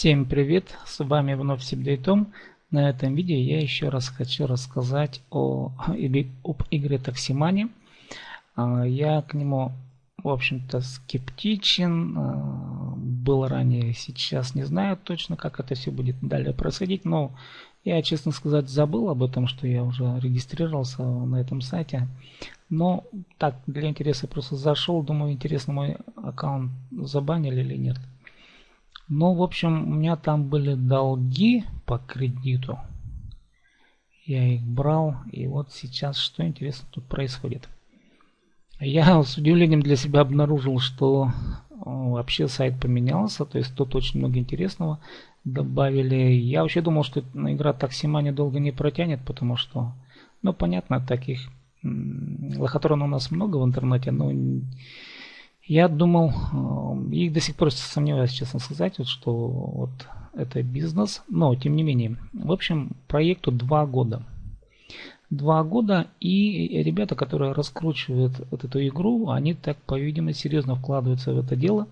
Всем привет, с вами вновь Сибдейтом. На этом видео я еще раз хочу рассказать об игре Taximani. Я к нему, в общем-то, скептичен, был ранее, сейчас не знаю точно, как это все будет далее происходить, но я, честно сказать, забыл об этом, что я уже регистрировался на этом сайте. Но так, для интереса просто зашел, думаю, интересно, мой аккаунт забанили или нет. Ну, в общем, у меня там были долги по кредиту. Я их брал. И вот сейчас, что интересно тут происходит. Я с удивлением для себя обнаружил, что вообще сайт поменялся. То есть тут очень много интересного добавили. Я вообще думал, что игра Taximani долго не протянет, потому что, ну, понятно, таких лохотрон у нас много в интернете, но я думал, и до сих пор сомневаюсь, честно сказать, вот, что вот это бизнес, но тем не менее. В общем, проекту 2 года. 2 года, и ребята, которые раскручивают вот эту игру, они так, по-видимому, серьезно вкладываются в это дело.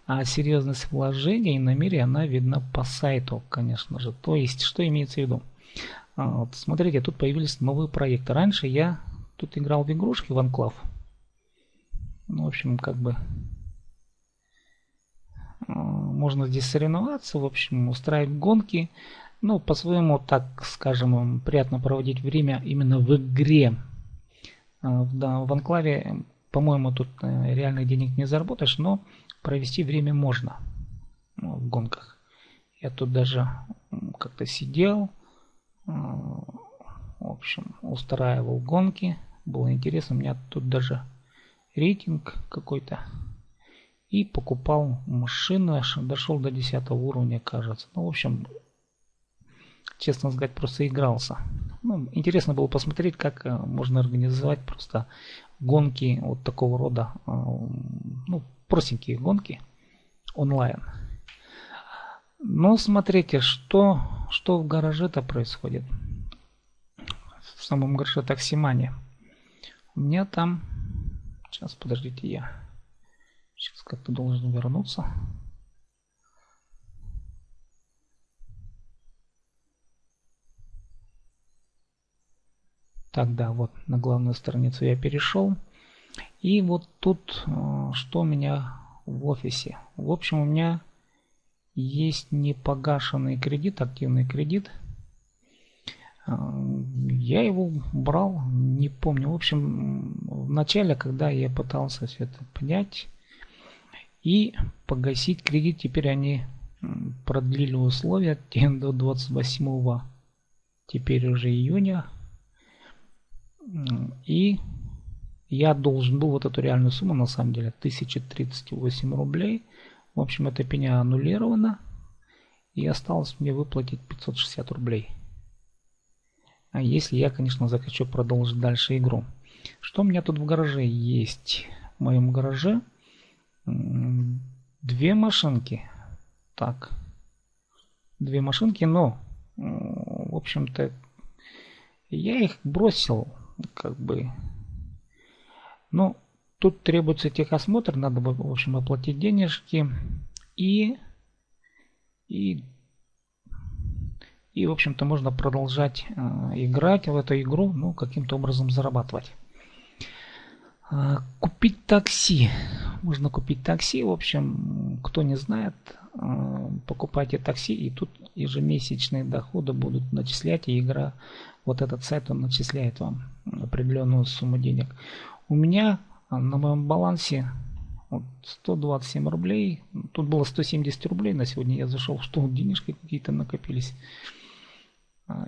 А серьезность вложения и намерения, она видна по сайту, конечно же. То есть, что имеется в виду? Вот, смотрите, тут появились новые проекты. Раньше я тут играл в игрушки, в Анклав. Ну, в общем, как бы можно здесь соревноваться, в общем, устраивать гонки. Ну, по-своему, так скажем, приятно проводить время именно в игре. Да, в Анклаве, по-моему, тут реальных денег не заработаешь, но провести время можно в гонках. Я тут даже как-то сидел, в общем, устраивал гонки. Было интересно, у меня тут даже рейтинг какой-то. И покупал машину, дошел до 10 уровня, кажется. Ну, в общем, честно сказать, просто игрался. Ну, интересно было посмотреть, как можно организовать просто гонки вот такого рода, ну, простенькие гонки онлайн. Но смотрите, что в гараже-то происходит. В самом гараже Taximani. У меня там... Сейчас, подождите, я сейчас как-то должен вернуться. Так, да, вот на главную страницу я перешел. И вот тут, что у меня в офисе. В общем, у меня есть непогашенный кредит, активный кредит. Я его брал, не помню. В общем, в начале, когда я пытался все это понять и погасить кредит, теперь они продлили условия до 28 теперь уже июня. И я должен был вот эту реальную сумму, на самом деле, 1038 рублей. В общем, эта пеня аннулирована. И осталось мне выплатить 560 рублей. А если я, конечно, захочу продолжить дальше игру. Что у меня тут в гараже есть? В моем гараже 2 машинки. Так. 2 машинки, но, в общем-то, я их бросил, как бы. Но тут требуется техосмотр, надо, в общем, оплатить денежки. И в общем-то, можно продолжать играть в эту игру, ну, каким-то образом зарабатывать. Купить такси. Можно купить такси. В общем, кто не знает, покупайте такси, и тут ежемесячные доходы будут начислять, и игра, вот этот сайт, он начисляет вам определенную сумму денег. У меня на моем балансе вот 127 рублей. Тут было 170 рублей. На сегодня я зашел, что денежки какие-то накопились.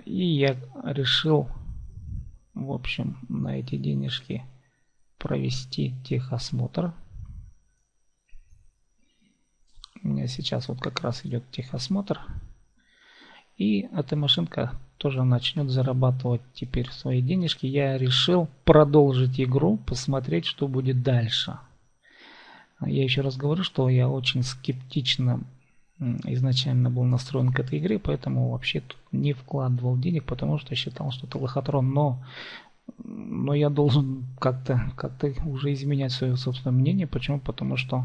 И я решил, в общем, на эти денежки провести техосмотр. У меня сейчас вот как раз идет техосмотр. И эта машинка тоже начнет зарабатывать теперь свои денежки. Я решил продолжить игру, посмотреть, что будет дальше. Я еще раз говорю, что я очень скептично изначально был настроен к этой игре, поэтому вообще тут не вкладывал денег, потому что считал, что это лохотрон. Но я должен как-то уже изменять свое собственное мнение. Почему? Потому что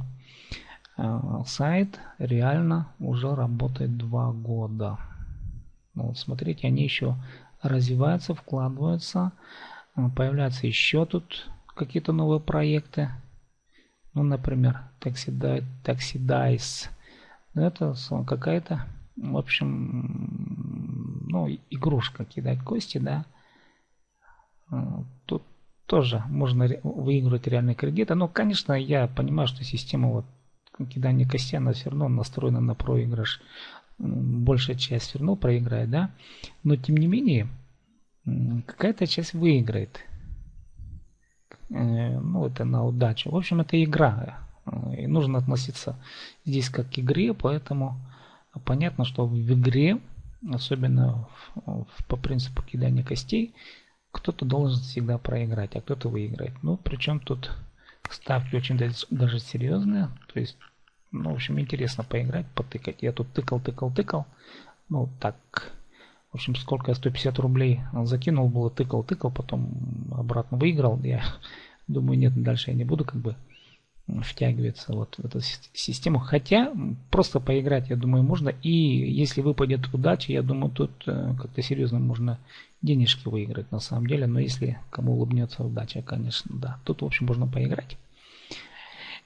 сайт реально уже работает 2 года. Ну, вот смотрите, они еще развиваются, вкладываются. Появляются еще тут какие-то новые проекты. Ну, например, Taxidice. Это какая-то, в общем, ну, игрушка кидать кости, да. Тут тоже можно выигрывать реальные кредиты. Но, конечно, я понимаю, что система вот кидания костей, она все равно настроена на проигрыш. Большая часть все равно проиграет, да. Но, тем не менее, какая-то часть выиграет. Ну, это на удачу. В общем, это игра. И нужно относиться здесь как к игре, поэтому понятно, что в игре, особенно по принципу кидания костей, кто-то должен всегда проиграть, а кто-то выиграет. Ну, причем тут ставки очень даже серьезные. То есть, ну, в общем, интересно поиграть, потыкать. Я тут тыкал. Ну, так, в общем, сколько я 150 рублей закинул, было тыкал, потом обратно выиграл. Я думаю, нет, дальше я не буду как бы втягиваться вот в эту систему. Хотя просто поиграть, я думаю, можно. И если выпадет удача, я думаю, тут как-то серьезно можно денежки выиграть на самом деле. Но если кому улыбнется удача, конечно, да. Тут, в общем, можно поиграть.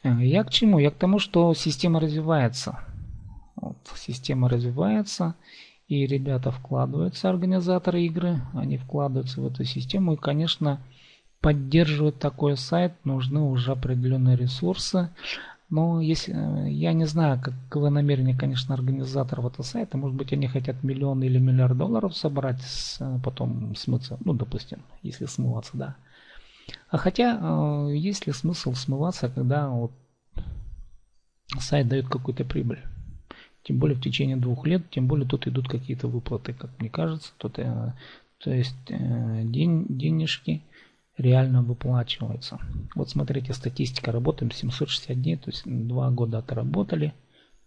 Я к чему? Я к тому, что система развивается. Вот, система развивается. И ребята вкладываются, организаторы игры, они вкладываются в эту систему. И, конечно, поддерживать такой сайт нужны уже определенные ресурсы. Но если я не знаю, каковы намерения, конечно, организаторов этого сайта. Может быть, они хотят $1 или $1 миллиард долларов собрать, потом смыться. Ну, допустим, если смываться, да. А хотя, есть ли смысл смываться, когда вот сайт дает какую-то прибыль? Тем более в течение 2 лет, тем более тут идут какие-то выплаты, как мне кажется. Тут, то есть денежки реально выплачиваются. Вот смотрите, статистика, работаем 760 дней, то есть 2 года отработали.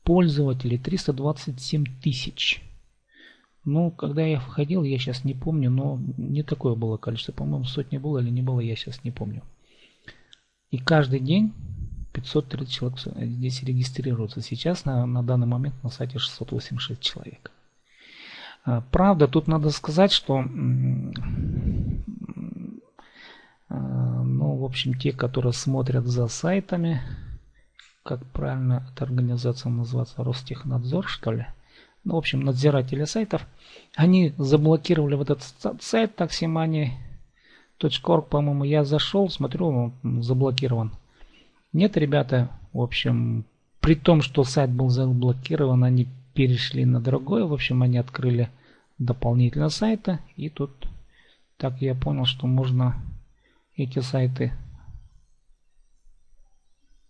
Пользователей 327 тысяч. Ну, когда я входил, я сейчас не помню, но не такое было количество. По-моему, сотни было или не было, я сейчас не помню. И каждый день 530 человек здесь регистрируются. Сейчас на данный момент на сайте 686 человек. Правда, тут надо сказать, что ну, в общем, те, которые смотрят за сайтами, как правильно эта организация называется, Ростехнадзор, что ли? Ну, в общем, надзиратели сайтов, они заблокировали вот этот сайт taximoney.org, по-моему. Я зашел, смотрю, он заблокирован. Нет, ребята, в общем, при том, что сайт был заблокирован, они перешли на другой. В общем, они открыли дополнительные сайты. И тут, так я понял, что можно эти сайты,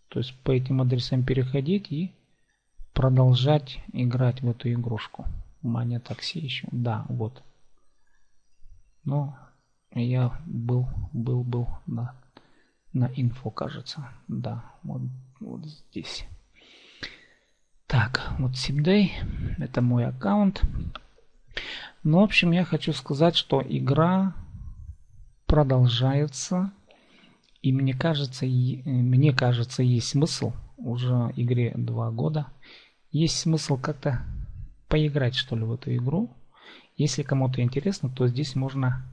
то есть по этим адресам переходить и продолжать играть в эту игрушку. Mania Taxi еще. Да, вот. Но я был на инфо, кажется. Да, вот здесь. Так, вот SimDay. Это мой аккаунт. Ну, в общем, я хочу сказать, что игра продолжается. И мне кажется, есть смысл. Уже игре 2 года. Есть смысл как-то поиграть, что ли, в эту игру. Если кому-то интересно, то здесь можно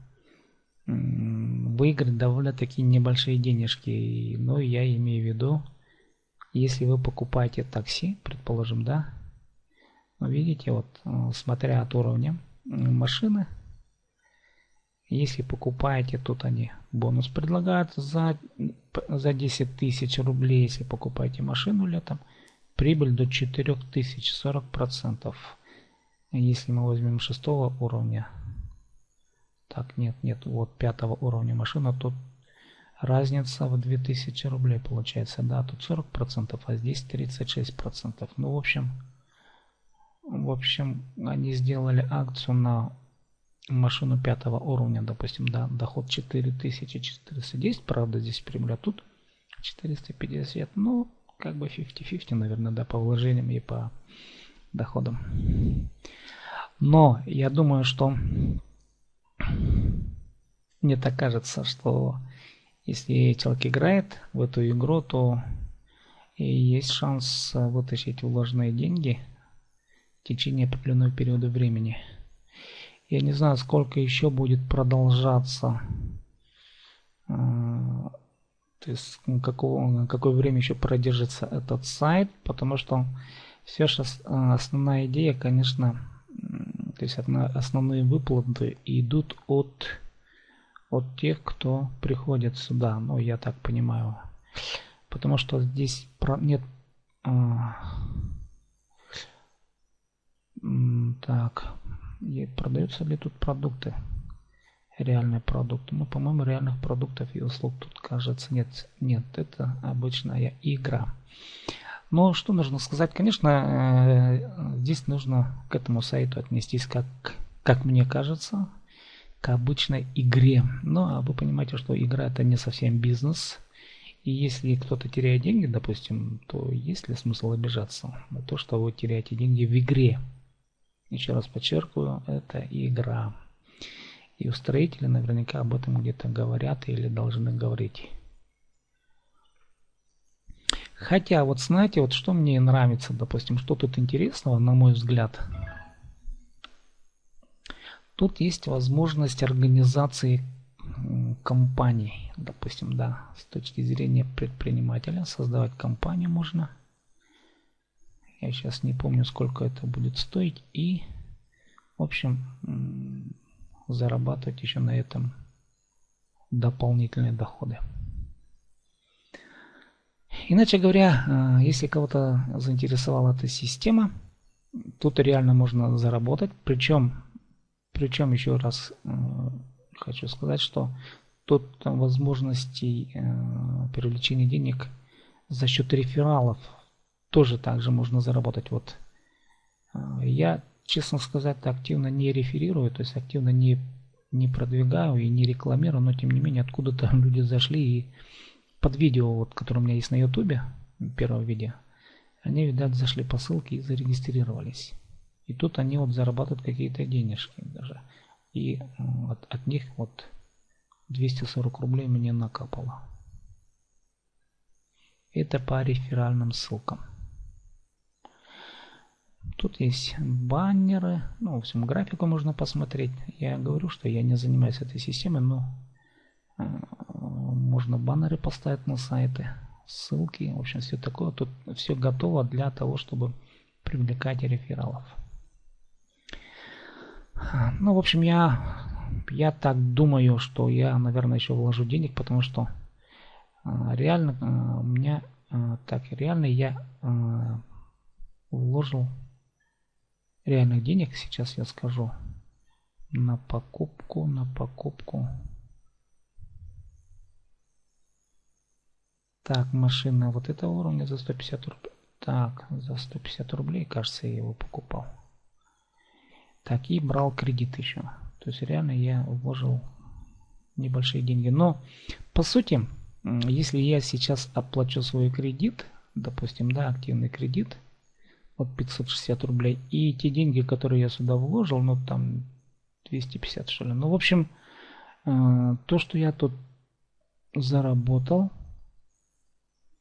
выиграть довольно-таки небольшие денежки. Но я имею в виду, если вы покупаете такси, предположим, да, видите, вот, смотря от уровня машины, если покупаете, тут они бонус предлагают за 10 тысяч рублей, если покупаете машину летом, прибыль до 4000, 40%. Если мы возьмем 6 уровня, так, нет, вот 5 уровня машина, тут разница в 2000 рублей получается, да, тут 40%, а здесь 36%. Ну, в общем, они сделали акцию на машину 5 уровня, допустим, да, доход 4410, правда, здесь прибыль, а тут 450, ну, как бы 50-50, наверное, да, по вложениям и по доходам. Но я думаю, что мне так кажется, что если человек играет в эту игру, то И есть шанс вытащить вложенные деньги в течение определенного периода времени. Я не знаю, сколько еще будет продолжаться, то есть какое время еще продержится этот сайт, потому что все же основная идея, конечно, то есть основные выплаты идут от тех, кто приходит сюда, ну я так понимаю, потому что здесь нет так, продаются ли тут продукты, реальные продукты? Ну, по-моему, реальных продуктов и услуг тут, кажется, нет, это обычная игра. Но что нужно сказать? Конечно, здесь нужно к этому сайту отнестись, как мне кажется, к обычной игре. Но вы понимаете, что игра это не совсем бизнес. И если кто-то теряет деньги, допустим, то есть ли смысл обижаться на то, что вы теряете деньги в игре? Еще раз подчеркиваю, это игра. И устроители наверняка об этом где-то говорят или должны говорить. Хотя, вот знаете, вот что мне нравится, допустим, что тут интересного, на мой взгляд. Тут есть возможность организации компаний. Допустим, да, с точки зрения предпринимателя создавать компанию можно. Я сейчас не помню, сколько это будет стоить. И, в общем, зарабатывать еще на этом дополнительные доходы. Иначе говоря, если кого-то заинтересовала эта система, тут реально можно заработать. Причем еще раз хочу сказать, что тут возможностей привлечения денег за счет рефералов тоже также можно заработать. Вот я, честно сказать, активно не реферирую, то есть активно не продвигаю и не рекламирую, но тем не менее откуда-то люди зашли и под видео, вот, которое у меня есть на ютубе, первое видео, они, видать, зашли по ссылке и зарегистрировались. И тут они вот зарабатывают какие-то денежки даже. И от них вот 240 рублей мне накапало. Это по реферальным ссылкам. Тут есть баннеры, ну, в общем, графику можно посмотреть. Я говорю, что я не занимаюсь этой системой, но можно баннеры поставить на сайты, ссылки, в общем, все такое. Тут все готово для того, чтобы привлекать рефералов. Ну, в общем, я так думаю, что я, наверное, еще вложу денег, потому что реально у меня реально я вложил реальных денег, сейчас я скажу, на покупку. Так, машина вот этого уровня за 150 рублей. Так, за 150 рублей, кажется, я его покупал. Так, и брал кредит еще. То есть реально я вложил небольшие деньги. Но, по сути, если я сейчас оплачу свой кредит, допустим, да, активный кредит, вот 560 рублей, и те деньги, которые я сюда вложил, ну там 250 что ли. Ну, в общем, то, что я тут заработал,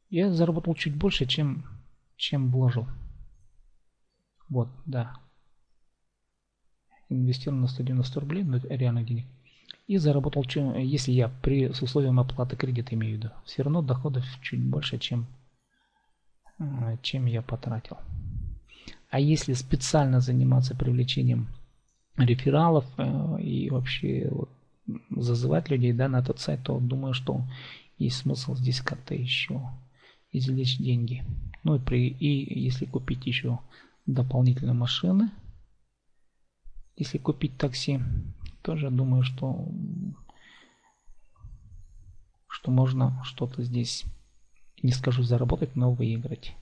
я заработал чуть больше, чем вложил. Вот, да. Инвестировал на 190 рублей, но реально денег. И заработал, если я с условием оплаты кредита имею в виду, все равно доходов чуть больше, чем я потратил. А если специально заниматься привлечением рефералов и вообще вот, зазывать людей, да, на этот сайт, то думаю, что есть смысл здесь как-то еще извлечь деньги. Ну и если купить еще дополнительные машины, если купить такси, тоже думаю, что можно что-то здесь, не скажу заработать, но выиграть.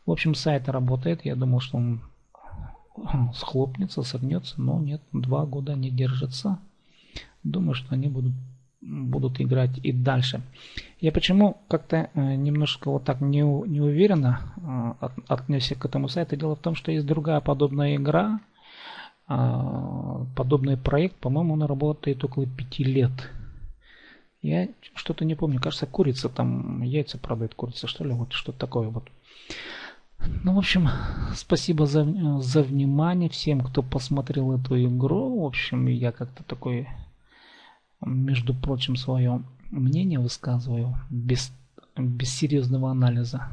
В общем, сайт работает. Я думал, что он схлопнется, согнется, но нет, 2 года не держится. Думаю, что они будут играть и дальше. Я почему как-то немножко вот так неуверенно отнесся к этому сайту. Дело в том, что есть другая подобная игра, подобный проект, по-моему, он работает около 5 лет. Я что-то не помню, кажется, курица там, яйца продает курица, что ли, вот что-то такое вот. Ну, в общем, спасибо за внимание всем, кто посмотрел эту игру. В общем, я как-то такой, между прочим, свое мнение высказываю без серьезного анализа.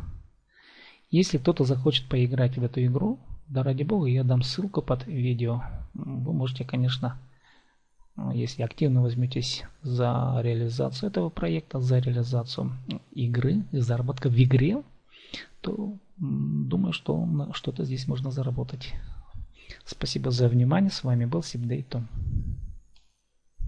Если кто-то захочет поиграть в эту игру, да ради бога, я дам ссылку под видео. Вы можете, конечно, если активно возьметесь за реализацию этого проекта, за реализацию игры и заработка в игре, то думаю, что что-то здесь можно заработать. Спасибо за внимание. С вами был Сибдей Том.